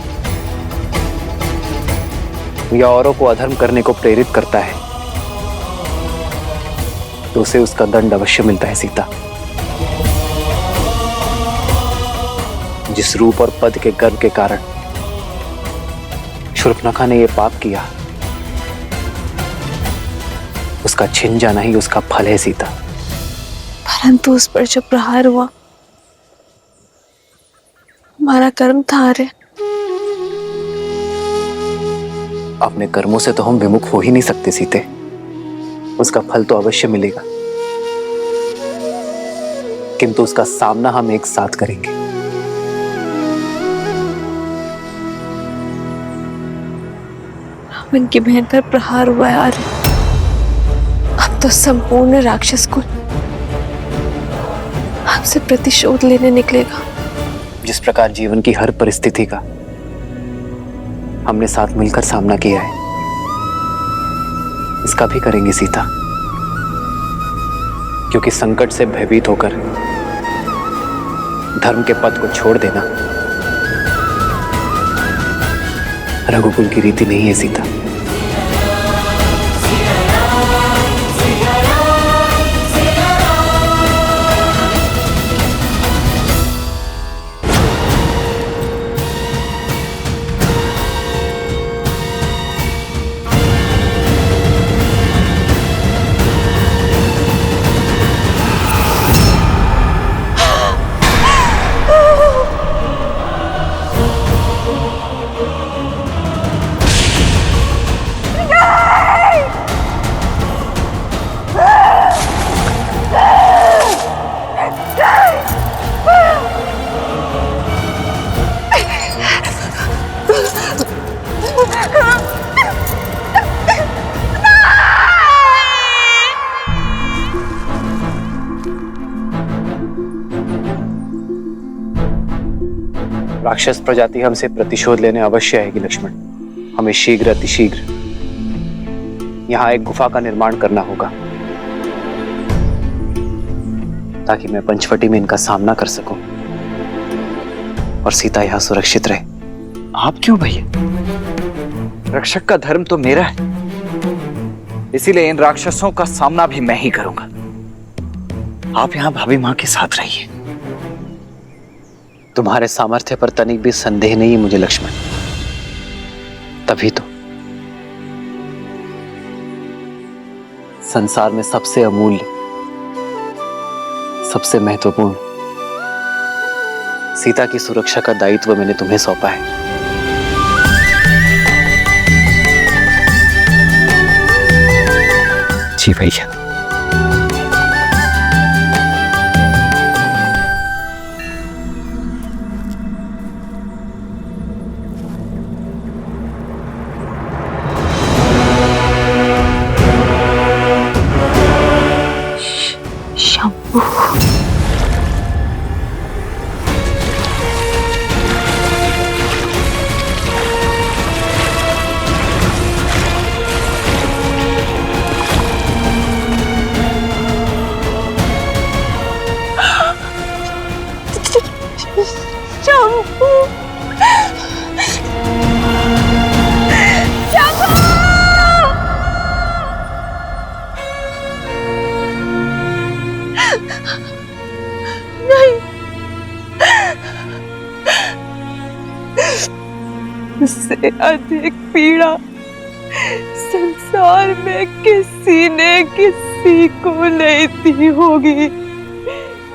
Speaker 7: या औरों को अधर्म करने को प्रेरित करता है, तो उसे उसका दंड अवश्य मिलता है। सीता, जिस रूप और पद के गर्व के कारण शूर्पणखा ने यह पाप किया, उसका छिन जाना ही उसका फल है। सीता,
Speaker 10: परंतु उस पर जब प्रहार हुआ, हमारा कर्म था रे।
Speaker 7: अपने कर्मों से तो हम विमुख हो ही नहीं सकते सीते, उसका फल तो अवश्य मिलेगा, किंतु उसका सामना हम एक साथ करेंगे।
Speaker 10: रावण की बहन पर प्रहार हुआ है आर्य। अब तो संपूर्ण राक्षस कुल हमसे प्रतिशोध लेने निकलेगा।
Speaker 7: जिस प्रकार जीवन की हर परिस्थिति का हमने साथ मिलकर सामना किया है, इसका भी करेंगे सीता, क्योंकि संकट से भयभीत होकर धर्म के पथ को छोड़ देना रघुकुल की रीति नहीं है। सीता, राक्षस प्रजाति हमसे प्रतिशोध लेने अवश्य आएगी लक्ष्मण। हमें शीघ्र अतिशीघ्र यहाँ एक गुफा का निर्माण करना होगा, ताकि मैं पंचवटी में इनका सामना कर सकूं और सीता यहाँ सुरक्षित रहे।
Speaker 13: आप क्यों भैया? रक्षक का धर्म तो मेरा है, इसीलिए इन राक्षसों का सामना भी मैं ही करूंगा। आप यहाँ भाभी माँ के साथ रहिए।
Speaker 7: तुम्हारे सामर्थ्य पर तनिक भी संदेह नहीं है मुझे लक्ष्मण। तभी तो संसार में सबसे अमूल्य, सबसे महत्वपूर्ण सीता की सुरक्षा का दायित्व मैंने तुम्हें सौंपा है।
Speaker 13: जी भैया।
Speaker 10: शंभू,
Speaker 3: उससे अधिक पीड़ा संसार में किसी ने किसी को नहीं दी होगी।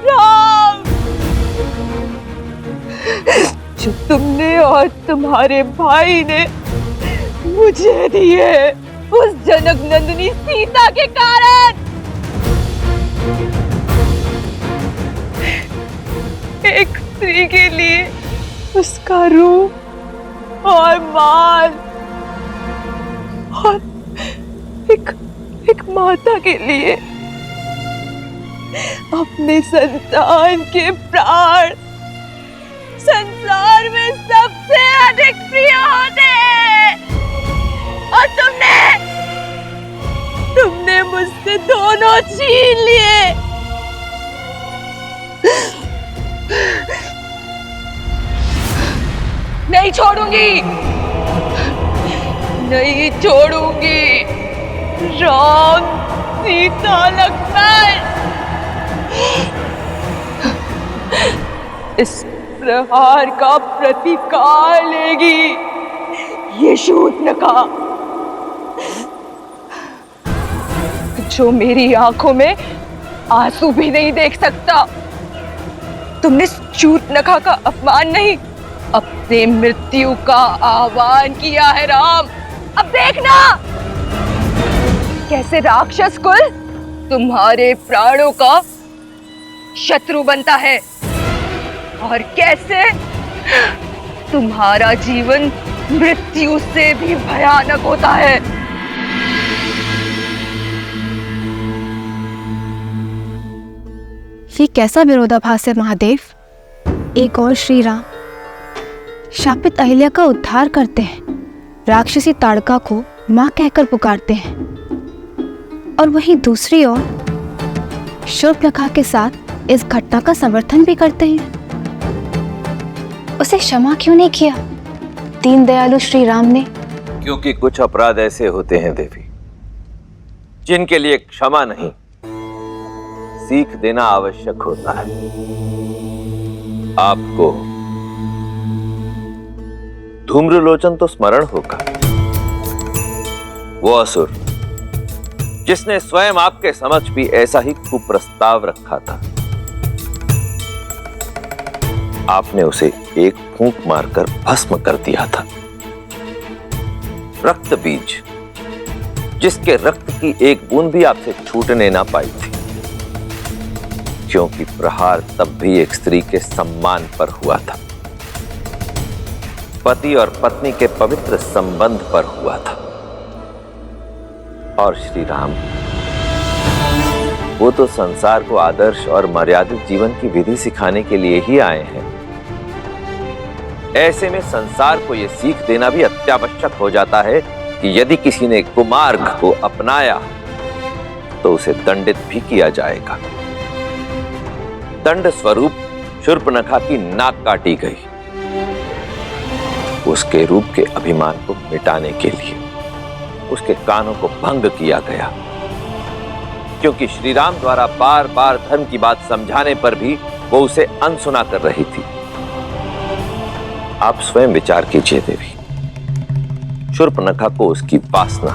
Speaker 3: राम, जो तुमने और तुम्हारे भाई ने मुझे दी है उस जनक नंदिनी सीता के कारण। एक स्त्री के लिए उसका रूप और माल, और एक माता के लिए अपने संतान के प्राण संसार में सबसे अधिक प्रिय होते हैं। और तुमने मुझसे दोनों छीन लिए। नहीं छोड़ूंगी, नहीं छोड़ूंगी। राम, सीता, लक्ष्मण, इस प्रहार का प्रतिकार लेगी ये शूर्पणखा, जो मेरी आंखों में आंसू भी नहीं देख सकता। तुमने शूर्पणखा का अपमान नहीं, अपने मृत्यु का आह्वान किया है राम। अब देखना कैसे राक्षस कुल तुम्हारे प्राणों का शत्रु बनता है और कैसे तुम्हारा जीवन मृत्यु से भी भयानक होता है।
Speaker 10: ये कैसा विरोधाभास है महादेव? एक और श्री राम शापित अहिल्या का उद्धार करते हैं, राक्षसी ताड़का को मां कहकर पुकारते हैं, और वहीं दूसरी ओर शूर्पणखा के साथ इस घटना का समर्थन भी करते हैं। उसे क्षमा क्यों नहीं किया दीन दयालु श्री राम ने?
Speaker 14: क्योंकि कुछ अपराध ऐसे होते हैं देवी जिनके लिए क्षमा नहीं, सीख देना आवश्यक होता है। आपको धूम्रलोचन तो स्मरण होगा, वो असुर जिसने स्वयं आपके समक्ष भी ऐसा ही कुप्रस्ताव रखा था। आपने उसे एक फूंक मारकर भस्म कर दिया था। रक्त बीज जिसके रक्त की एक बूंद भी आपसे छूटने ना पाई थी, क्योंकि प्रहार तब भी एक स्त्री के सम्मान पर हुआ था, पति और पत्नी के पवित्र संबंध पर हुआ था। और श्री राम, वो तो संसार को आदर्श और मर्यादित जीवन की विधि सिखाने के लिए ही आए हैं। ऐसे में संसार को यह सीख देना भी अत्यावश्यक हो जाता है कि यदि किसी ने कुमार्ग को अपनाया तो उसे दंडित भी किया जाएगा। दंड स्वरूप शूर्पणखा की नाक काटी गई, उसके रूप के अभिमान को मिटाने के लिए उसके कानों को भंग किया गया, क्योंकि श्री राम द्वारा बार बार धर्म की बात समझाने पर भी वो उसे अनसुना कर रही थी। आप स्वयं विचार कीजिए देवी, शूर्पणखा को उसकी वासना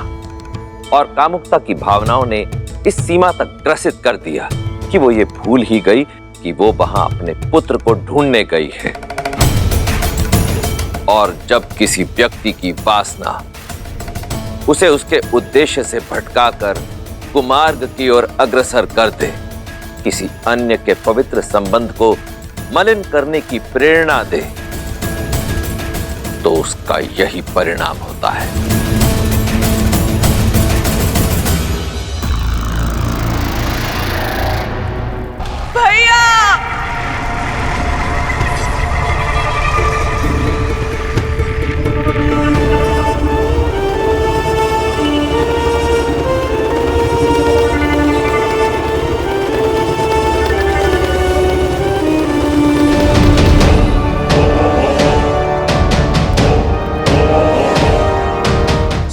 Speaker 14: और कामुकता की भावनाओं ने इस सीमा तक ग्रसित कर दिया कि वो ये भूल ही गई कि वो वहां अपने पुत्र को ढूंढने गई है। और जब किसी व्यक्ति की वासना उसे उसके उद्देश्य से भटकाकर कुमार्ग की ओर अग्रसर कर दे, किसी अन्य के पवित्र संबंध को मलिन करने की प्रेरणा दे, तो उसका यही परिणाम होता है।
Speaker 3: भैया!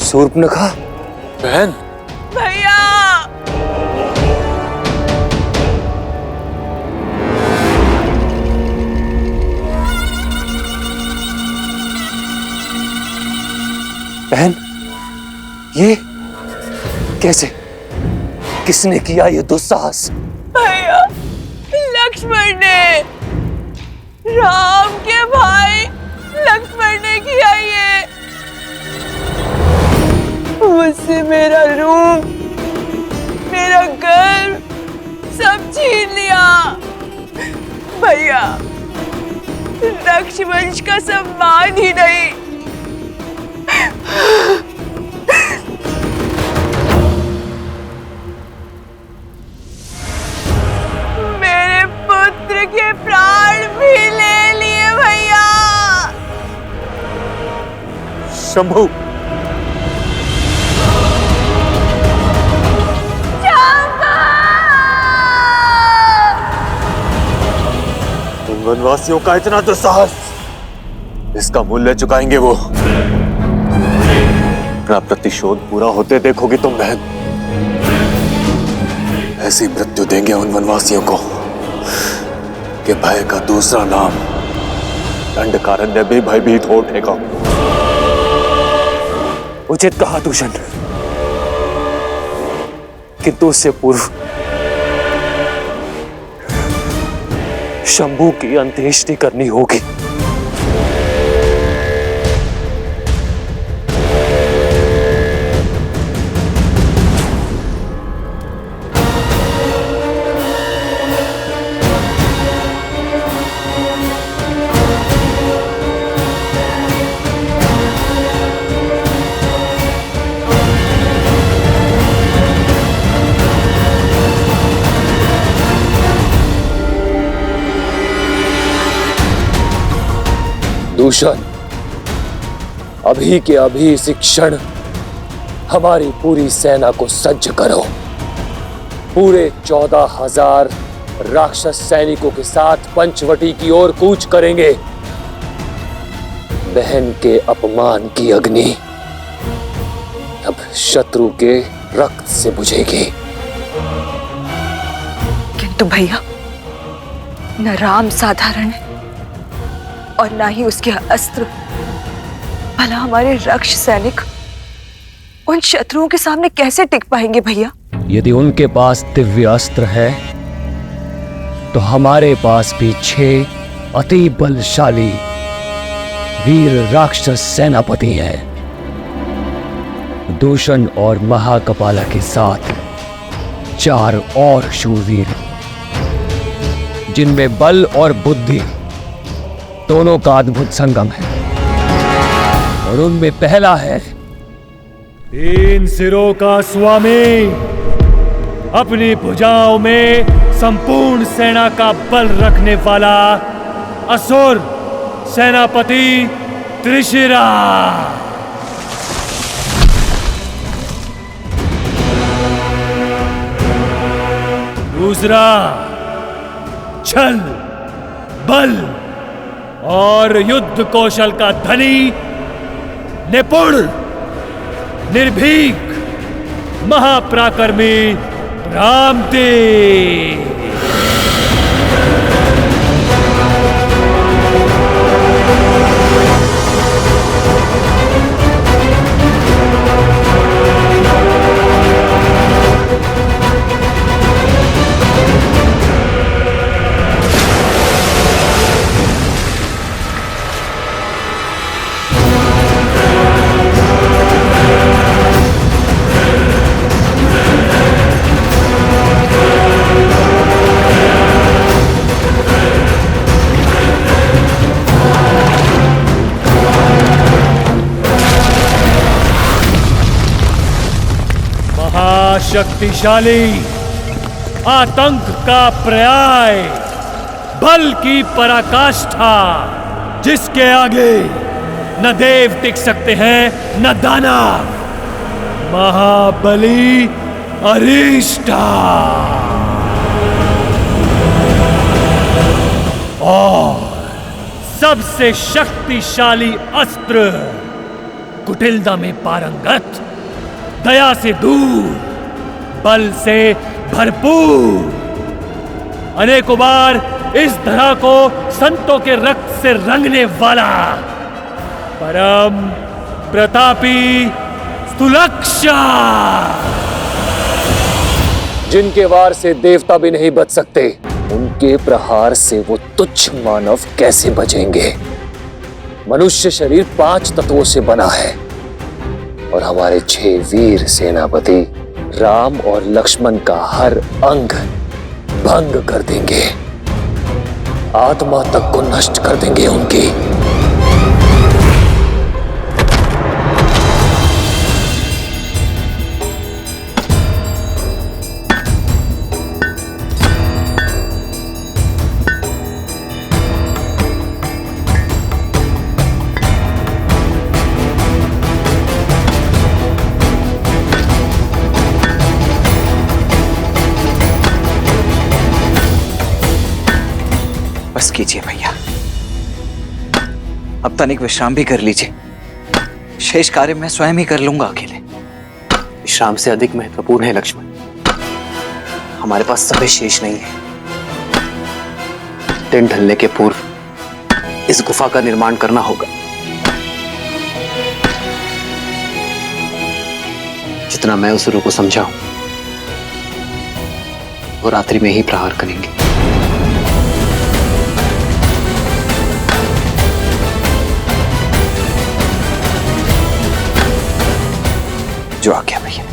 Speaker 2: शूर्पणखा,
Speaker 5: बहन,
Speaker 3: भैया!
Speaker 2: बहन, ये कैसे? किसने किया ये दुस्साहस?
Speaker 3: भैया, लक्ष्मण ने, राम के भाई लक्ष्मण ने किया ये। मुझसे मेरा रूप, मेरा घर सब छीन लिया। भैया, रक्षवंश का सम्मान ही नहीं, मेरे पुत्र के प्राण भी ले लिए। भैया!
Speaker 2: शंभु, वनवासियों का इतना दुस्साहस, इसका मूल्य चुकाएंगे वो। अपना प्रतिशोध पूरा होते देखोगी तुम बहन। ऐसी मृत्यु देंगे उन वनवासियों को कि भय का दूसरा नाम दंडकारण्य भी भयभीत हो उठेगा। उचित कहा दूषण, किंतु उससे पूर्व शंभू की अंत्येष्टि करनी होगी। दूषण, अभी के अभी इसी क्षण हमारी पूरी सेना को सज्ज करो। पूरे 14,000 राक्षस सैनिकों के साथ पंचवटी की ओर कूच करेंगे। बहन के अपमान की अग्नि अब शत्रु के रक्त से बुझेगी।
Speaker 3: किंतु भैया, न राम साधारण है और ना ही उसके अस्त्र। भला हमारे रक्ष सैनिक उन शत्रुओं के सामने कैसे टिक पाएंगे भैया?
Speaker 6: यदि उनके पास दिव्य अस्त्र है तो हमारे पास भी 6 अति बलशाली वीर राक्षस सेनापति हैं। दूषण और महाकपाला के साथ 4 और शूरवीर, जिनमें बल और बुद्धि दोनों का अद्भुत संगम है। और उनमें पहला है
Speaker 15: 3 सिरों का स्वामी, अपनी भुजाओं में संपूर्ण सेना का बल रखने वाला असुर सेनापति त्रिशिरा। दूसरा छल, बल और युद्ध कौशल का धनी, निपुण, निर्भीक, महापराक्रमी रामदेव। शक्तिशाली, आतंक का पर्याय, बल की पराकाष्ठा, जिसके आगे न देव टिक सकते हैं न दानव, महाबली अरिष्टा। और सबसे शक्तिशाली अस्त्र, कुटिलता में पारंगत, दया से दूर, बल से भरपूर, अनेकों बार इस धरा को संतों के रक्त से रंगने वाला, परम प्रतापी स्थूलक्षा,
Speaker 2: जिनके वार से देवता भी नहीं बच सकते, उनके प्रहार से वो तुच्छ मानव कैसे बचेंगे? मनुष्य शरीर 5 तत्वों से बना है और हमारे 6 वीर सेनापति राम और लक्ष्मण का हर अंग भंग कर देंगे, आत्मा तक को नष्ट कर देंगे उनकी।
Speaker 8: बस कीजिए भैया, अब तनिक विश्राम भी कर लीजिए। शेष कार्य मैं स्वयं ही कर लूंगा अकेले।
Speaker 7: विश्राम से अधिक महत्वपूर्ण है लक्ष्मण, हमारे पास समय शेष नहीं है। दिन ढलने के पूर्व इस गुफा का निर्माण करना होगा। जितना मैं उस रूप को समझा हूं, वो रात्रि में ही प्रहार करेंगे।
Speaker 8: जो आ गया भैया।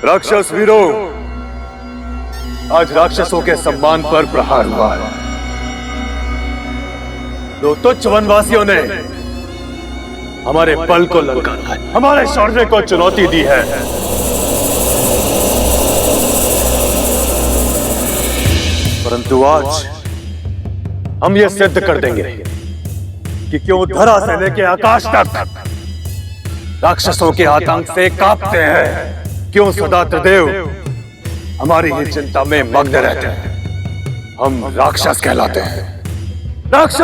Speaker 5: राक्षस वीरों, आज राक्षसों के सम्मान पर प्रहार हुआ है। 2 तुच्छ वनवासियों ने हमारे बल को ललकारा है, हमारे शौर्य को चुनौती दी है। परंतु आज हम ये सिद्ध कर देंगे कि क्यों धरा से लेकर आकाश तक राक्षसों के आतंक से कांपते हैं, क्यों सदा त्रिदेव हमारी ही चिंता में मग्न रहते हैं। हम राक्षस कहलाते हैं। राक्षस,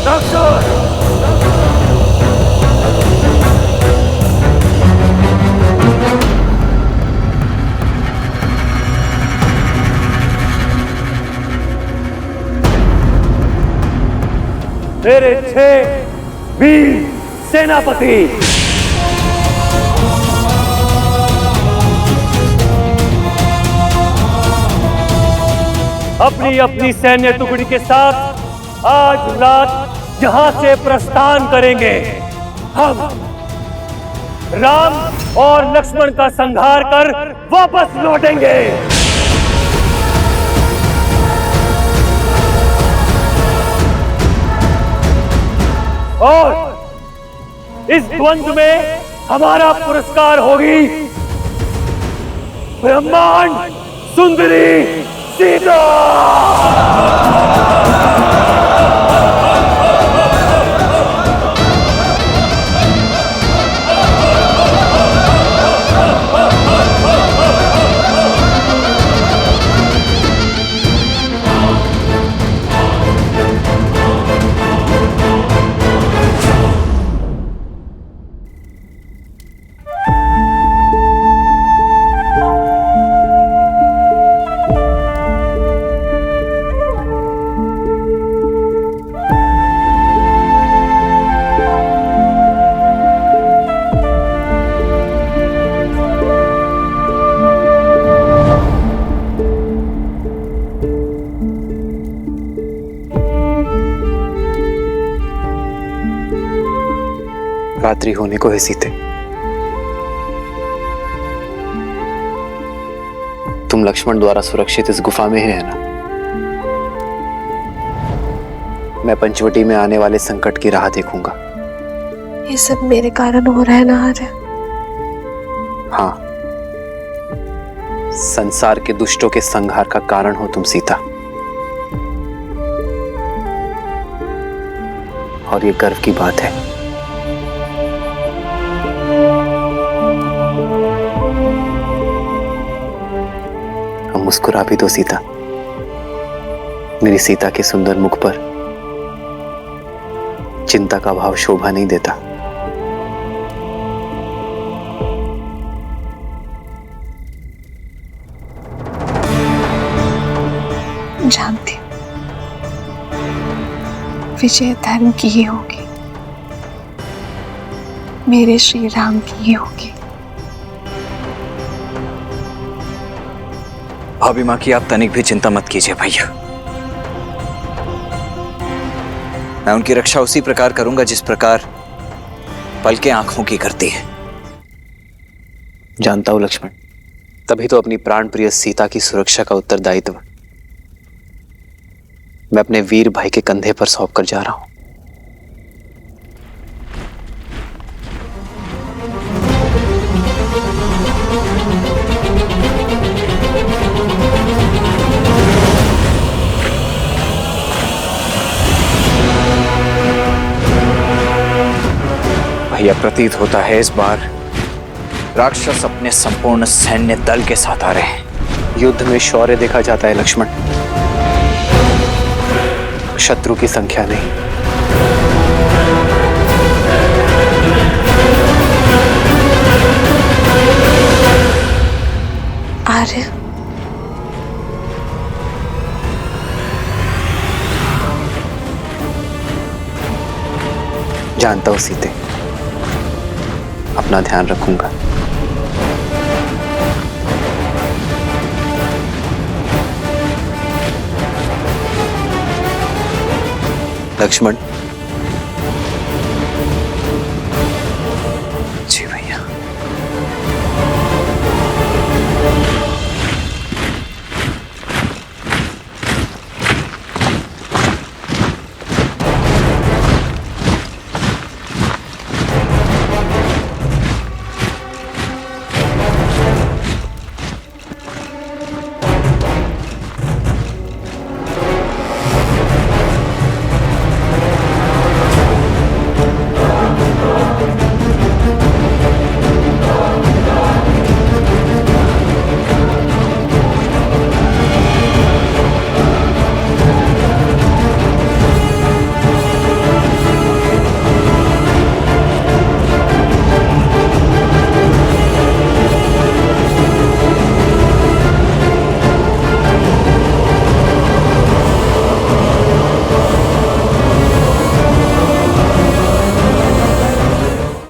Speaker 5: राक्षस।
Speaker 15: तेरे 6 वीर सेनापति अपनी अपनी सैन्य टुकड़ी के साथ आज रात यहां से प्रस्थान करेंगे। हम राम और लक्ष्मण का संहार कर वापस लौटेंगे। और इस द्वंद्व में हमारा पुरस्कार होगी ब्रह्मांड सुंदरी सीता।
Speaker 4: रात्रि होने को है सीते। तुम लक्ष्मण द्वारा सुरक्षित इस गुफा में ही रहना। मैं पंचवटी में आने वाले संकट की राह देखूंगा।
Speaker 10: ये सब मेरे कारण हो रहा है ना आर्य?
Speaker 4: हाँ, संसार के दुष्टों के संहार का कारण हो तुम सीता। और ये गर्व की बात है। मुस्कुरा भी दो सीता। मेरी सीता के सुंदर मुख पर चिंता का भाव शोभा नहीं देता।
Speaker 10: जानती हूँ विजय धर्म की ही होगी, मेरे श्री राम की ही होगी।
Speaker 13: भाभी माँ की आप तनिक भी चिंता मत कीजिए भैया। मैं उनकी रक्षा उसी प्रकार करूंगा जिस प्रकार पलकें आंखों की करती है।
Speaker 4: जानता हूं लक्ष्मण, तभी तो अपनी प्राण प्रिय सीता की सुरक्षा का उत्तरदायित्व मैं अपने वीर भाई के कंधे पर सौंप कर जा रहा हूं।
Speaker 13: भैया, प्रतीत होता है इस बार राक्षस अपने संपूर्ण सैन्य दल के साथ आ रहे हैं।
Speaker 4: युद्ध में शौर्य देखा जाता है लक्ष्मण, शत्रु की संख्या नहीं।
Speaker 10: आर्य,
Speaker 4: जानता हूं सीते, अपना ध्यान रखूंगा। लक्ष्मण,